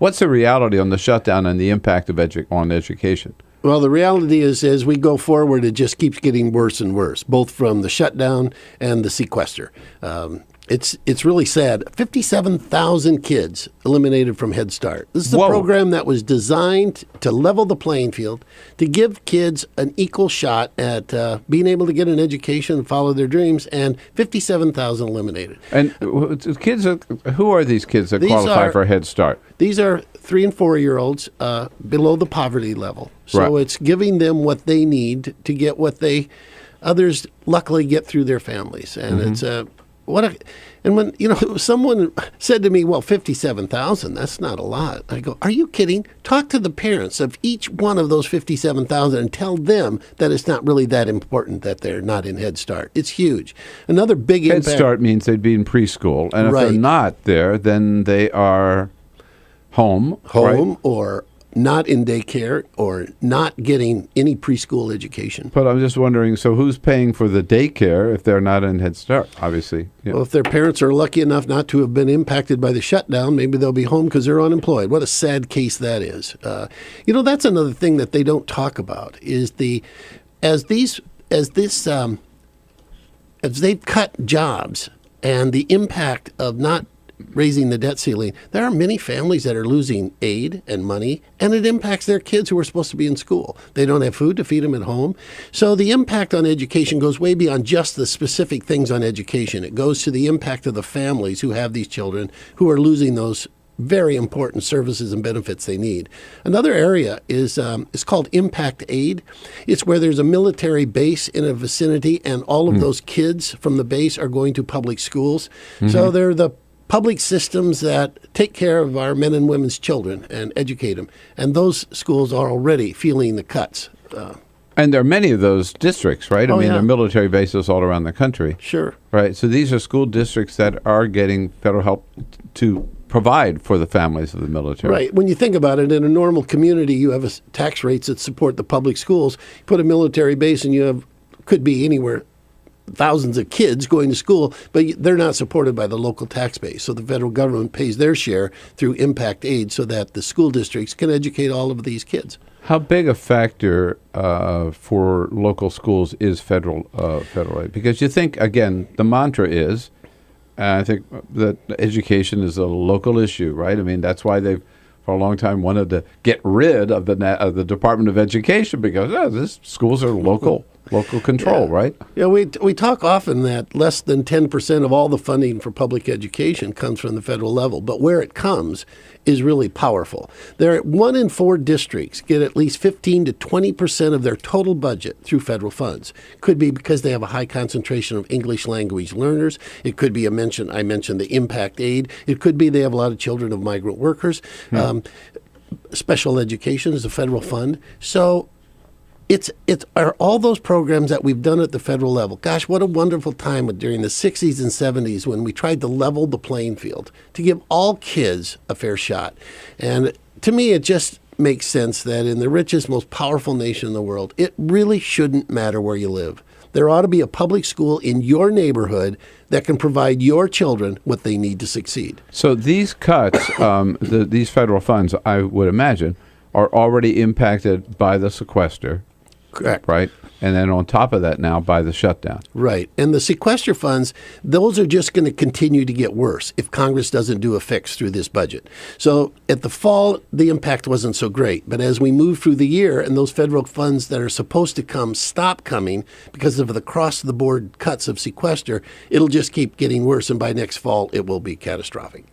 What's the reality on the shutdown and the impact of on education? Well, the reality is, as we go forward, it just keeps getting worse and worse, both from the shutdown and the sequester. It's really sad. 57,000 kids eliminated from Head Start. This is a program that was designed to level the playing field, to give kids an equal shot at being able to get an education and follow their dreams, and 57,000 eliminated. And kids, who are these kids that qualify for Head Start? These are 3- and 4-year-olds below the poverty level. So It's giving them what they need to get what others luckily get through their families. And it's and when someone said to me, well, 57,000, that's not a lot. I go, are you kidding? Talk to the parents of each one of those 57,000 and tell them that it's not really that important that they're not in Head Start. It's huge. Another big impact. Head Start means they'd be in preschool. And if they're not there, then they are home, or not in daycare, or not getting any preschool education. But I'm just wondering, so who's paying for the daycare if they're not in Head Start, obviously? Yeah. Well, if their parents are lucky enough not to have been impacted by the shutdown, maybe they'll be home because they're unemployed. What a sad case that is. That's another thing that they don't talk about is as they've cut jobs and the impact of not raising the debt ceiling, there are many families that are losing aid and money, and it impacts their kids who are supposed to be in school. They don't have food to feed them at home. So the impact on education goes way beyond just the specific things on education. It goes to the impact of the families who have these children who are losing those very important services and benefits they need. Another area is called impact aid. It's where there's a military base in a vicinity, and all of those kids from the base are going to public schools. So they're the public systems that take care of our men and women's children and educate them. And those schools are already feeling the cuts. And there are many of those districts, right? There are military bases all around the country. Sure. Right. So these are school districts that are getting federal help to provide for the families of the military. Right. When you think about it, in a normal community, you have tax rates that support the public schools. You put a military base and could be anywhere thousands of kids going to school, but they're not supported by the local tax base. So the federal government pays their share through impact aid so that the school districts can educate all of these kids. How big a factor for local schools is federal aid? Because you think, again, the mantra is, I think that education is a local issue, right? I mean, that's why they've for a long time wanted to get rid of the Department of Education because these schools are local control, right? Yeah, we talk often that less than 10% of all the funding for public education comes from the federal level, but where it comes is really powerful. 1 in 4 districts get at least 15 to 20% of their total budget through federal funds. Could be because they have a high concentration of English language learners. It could be I mentioned the impact aid. It could be they have a lot of children of migrant workers. Special education is a federal fund. So It's all those programs that we've done at the federal level. Gosh, what a wonderful time during the 60s and 70s when we tried to level the playing field, to give all kids a fair shot. And to me, it just makes sense that in the richest, most powerful nation in the world, it really shouldn't matter where you live. There ought to be a public school in your neighborhood that can provide your children what they need to succeed. So these cuts, these federal funds, I would imagine, are already impacted by the sequester. Correct. Right? And then on top of that now by the shutdown. Right. And the sequester funds, those are just going to continue to get worse if Congress doesn't do a fix through this budget. So at the fall, the impact wasn't so great. But as we move through the year and those federal funds that are supposed to come stop coming because of the across-the-board cuts of sequester, it'll just keep getting worse. And by next fall, it will be catastrophic.